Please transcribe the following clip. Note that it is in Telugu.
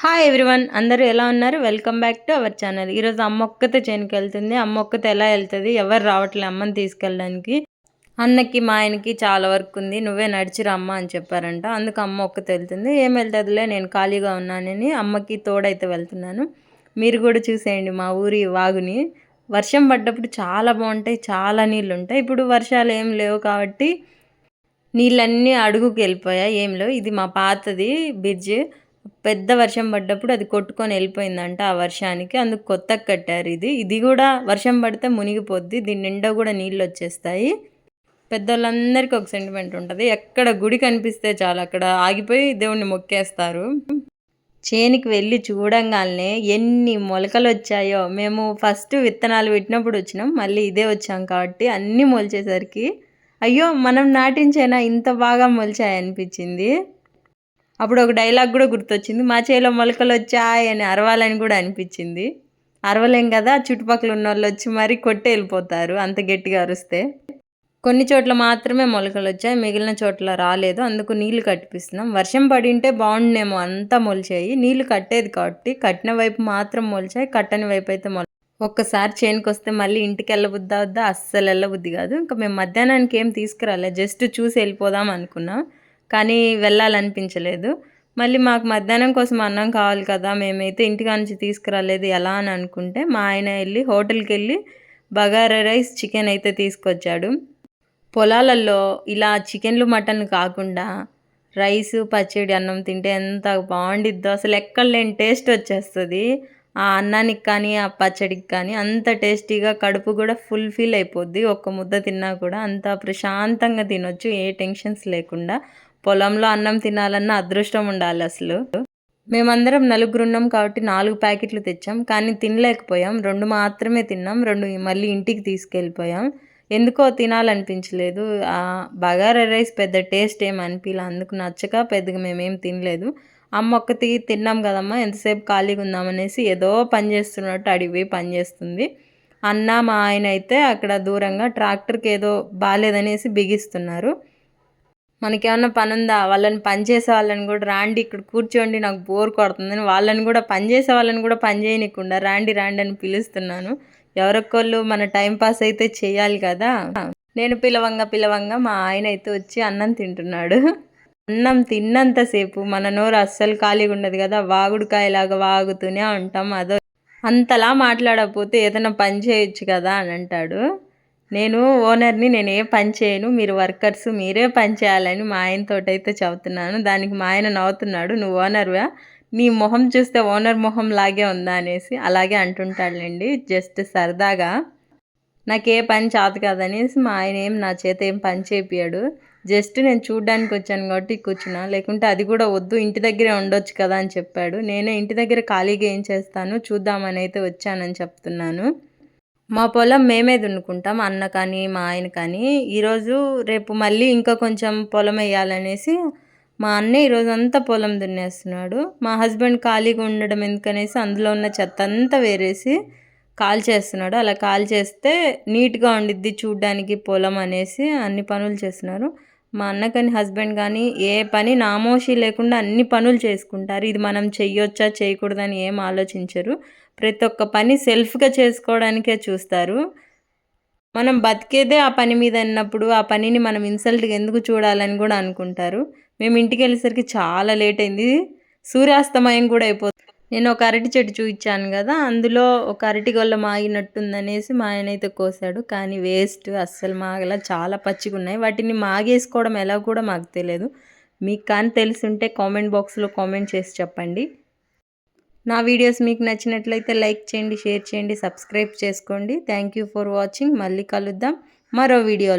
హాయ్ ఎవ్రీవన్, అందరూ ఎలా ఉన్నారు? Welcome back to our channel. ఈరోజు అమ్మ ఒక్కతే చేనుకి వెళ్తుంది. అమ్మ ఒక్కతే ఎలా వెళ్తుంది? ఎవరు రావట్లే అమ్మని తీసుకెళ్ళడానికి. అన్నకి మా ఆయనకి చాలా వర్క్ ఉంది, నువ్వే నడిచిరా అమ్మ అని చెప్పారంట. అందుకు అమ్మ ఒక్కతే వెళ్తుంది. ఏం వెళ్తుందిలే, నేను ఖాళీగా ఉన్నానని అమ్మకి తోడైతే వెళ్తున్నాను. మీరు కూడా చూసేయండి మా ఊరి వాగుని. వర్షం పడ్డప్పుడు చాలా బాగుంటాయి, చాలా నీళ్ళు ఉంటాయి. ఇప్పుడు వర్షాలు ఏం లేవు కాబట్టి నీళ్ళన్నీ అడుగుకి వెళ్ళిపోయాయి, ఏం లేవు. ఇది మా పాతది బ్రిడ్జ్. పెద్ద వర్షం పడ్డప్పుడు అది కొట్టుకొని వెళ్ళిపోయిందంట ఆ వర్షానికి, అందుకు కొత్తగా కట్టారు. ఇది కూడా వర్షం పడితే మునిగిపోద్ది, దీని నిండా కూడా నీళ్ళు వచ్చేస్తాయి. పెద్దోళ్ళందరికీ ఒక సెంటిమెంట్ ఉంటుంది, ఎక్కడ గుడి కనిపిస్తే చాలు అక్కడ ఆగిపోయి దేవుణ్ణి మొక్కేస్తారు. చేనికి వెళ్ళి చూడంగానే ఎన్ని మొలకలు వచ్చాయో. మేము ఫస్ట్ విత్తనాలు పెట్టినప్పుడు వచ్చినాం, మళ్ళీ ఇదే వచ్చాం కాబట్టి అన్నీ మొలిచేసరికి అయ్యో మనం నాటించేనా ఇంత బాగా మొలిచాయనిపించింది. అప్పుడు ఒక డైలాగ్ కూడా గుర్తొచ్చింది, మా చేలో మొలకలు వచ్చాయి అని అరవాలని కూడా అనిపించింది. అరవలేం కదా, చుట్టుపక్కల ఉన్న వాళ్ళు వచ్చి మరీ కొట్టి వెళ్ళిపోతారు అంత గట్టిగా అరుస్తే. కొన్ని చోట్ల మాత్రమే మొలకలు వచ్చాయి, మిగిలిన చోట్ల రాలేదు. అందుకు నీళ్లు కట్టిపిస్తున్నాం. వర్షం పడింటే బాగుండేమో, అంతా మొలిచాయి. నీళ్లు కట్టేది కాబట్టి కట్టిన వైపు మాత్రం మొలిచాయి, కట్టని వైపు అయితే ఒక్కసారి చేనుకి వస్తే మళ్ళీ ఇంటికి వెళ్ళబుద్ది అవుద్దా? అస్సలు వెళ్ళబుద్ది కాదు. ఇంకా మేము మధ్యాహ్నానికి ఏం తీసుకురాలేదు, జస్ట్ చూసి వెళ్ళిపోదాం అనుకున్నాం, కానీ వెళ్ళాలనిపించలేదు. మళ్ళీ మాకు మధ్యాహ్నం కోసం అన్నం కావాలి కదా, మేమైతే ఇంటికా నుంచి తీసుకురాలేదు ఎలా అని అనుకుంటే మా ఆయన వెళ్ళి హోటల్కి వెళ్ళి బగారా రైస్, చికెన్ అయితే తీసుకొచ్చాడు. పొలాలలో ఇలా చికెన్లు మటన్ కాకుండా రైసు పచ్చడి అన్నం తింటే ఎంత బాగుండిద్దో, అసలు ఎక్కడ లేని టేస్ట్ వచ్చేస్తుంది. ఆ అన్నానికి కానీ ఆ పచ్చడికి కానీ అంత టేస్టీగా, కడుపు కూడా ఫుల్ఫిల్ అయిపోద్ది. ఒక్క ముద్ద తిన్నా కూడా అంత ప్రశాంతంగా తినొచ్చు, ఏ టెన్షన్స్ లేకుండా. పొలంలో అన్నం తినాలన్న అదృష్టం ఉండాలి అసలు. మేమందరం నలుగురు ఉన్నాం కాబట్టి 4 ప్యాకెట్లు తెచ్చాం, కానీ తినలేకపోయాం. 2 మాత్రమే తిన్నాం, 2 మళ్ళీ ఇంటికి తీసుకెళ్ళిపోయాం. ఎందుకో తినాలనిపించలేదు. బగారా రైస్ పెద్ద టేస్ట్ ఏమి అనిపించలే, అందుకు నచ్చక పెద్దగా మేమేం తినలేదు. అమ్మ ఒక్కటి తిన్నాం కదమ్మా ఎంతసేపు ఖాళీగా ఉందామనేసి ఏదో పని చేస్తున్నట్టు అడిగి పని చేస్తుంది. అన్న మా ఆయన అయితే అక్కడ దూరంగా ట్రాక్టర్కి ఏదో బాగాలేదనేసి బిగిస్తున్నారు. మనకేమన్నా పని ఉందా? వాళ్ళని పని చేసే వాళ్ళని కూడా రాండి ఇక్కడ కూర్చోండి నాకు బోర్ కొడుతుందని వాళ్ళని కూడా, పని చేసే వాళ్ళని కూడా పని చేయనీయకుండా రాండి రాండి అని పిలుస్తున్నాను. ఎవరొక్కళ్ళు మన టైం పాస్ అయితే చేయాలి కదా. నేను పిలవంగా మా ఆయన అయితే వచ్చి అన్నం తింటున్నాడు. అన్నం తిన్నంతసేపు మన నోరు అస్సలు ఖాళీగా ఉండదు కదా, వాగుడుకాయలాగా వాగుతూనే ఉంటాం. అంతలా మాట్లాడకపోతే ఏదైనా పని చేయొచ్చు కదా అని అంటాడు. నేను ఓనర్ని, నేను ఏ పని చేయను, మీరు వర్కర్స్ మీరే పని చేయాలని మా ఆయనతోటి అయితే చెబుతున్నాను. దానికి మా ఆయన నవ్వుతున్నాడు, నువ్వు ఓనర్వా, నీ మొహం చూస్తే ఓనర్ మొహం లాగే ఉందా అనేసి. అలాగే అంటుంటాడులేండి, జస్ట్ సరదాగా. నాకు ఏ పని చేత కాదనేసి మా ఆయన నా చేత ఏం పని చేపియాడు. జస్ట్ నేను చూడ్డానికి వచ్చాను కాబట్టి కూర్చున్నా, లేకుంటే అది కూడా వద్దు ఇంటి దగ్గరే ఉండొచ్చు కదా అని చెప్పాడు. నేనే ఇంటి దగ్గర ఖాళీగా ఏం చేస్తాను చూద్దామని అయితే వచ్చానని చెప్తున్నాను. మా పొలం మేమే దున్నుకుంటాం, అన్న కానీ మా ఆయన కానీ. ఈరోజు రేపు మళ్ళీ ఇంకా కొంచెం పొలం వేయాలనేసి మా అన్న ఈరోజు అంతా పొలం దున్నేస్తున్నాడు. మా హస్బెండ్ ఖాళీగా ఉండడం ఎందుకనేసి అందులో ఉన్న చెత్త అంతా వేరేసి కాల్ చేస్తున్నాడు. అలా కాల్ చేస్తే నీట్గా ఉండిద్ది చూడ్డానికి పొలం అనేసి అన్ని పనులు చేస్తున్నారు. మా అన్న కానీ హస్బెండ్ కానీ ఏ పని నామోషి లేకుండా అన్ని పనులు చేసుకుంటారు. ఇది మనం చెయ్యొచ్చా చేయకూడదని ఏం ఆలోచించరు. ప్రతి ఒక్క పని సెల్ఫ్గా చేసుకోవడానికే చూస్తారు. మనం బతికేదే ఆ పని మీద అన్నప్పుడు ఆ పనిని మనం ఇన్సల్ట్గా ఎందుకు చూడాలని కూడా అనుకుంటారు. మేము ఇంటికి వెళ్ళేసరికి చాలా లేట్ అయింది, సూర్యాస్తమయం కూడా అయిపోతుంది. నేను ఒక అరటి చెట్టు చూపించాను కదా, అందులో ఒక అరటి గొల్ల మాగినట్టుందనేసి మా ఆయన అయితే కోసాడు, కానీ వేస్ట్, అస్సలు మాగల, చాలా పచ్చిగా ఉన్నాయి. వాటిని మాగేసుకోవడం ఎలా కూడా మాకు తెలియదు. మీకు కానీ తెలుసుంటే కామెంట్ బాక్స్లో కామెంట్ చేసి చెప్పండి. నా వీడియోస్ మీకు నచ్చినట్లయితే లైక్ చేయండి, షేర్ చేయండి, సబ్స్క్రైబ్ చేసుకోండి. Thank you for watching. మళ్ళీ కలుద్దాం మరో వీడియోలో.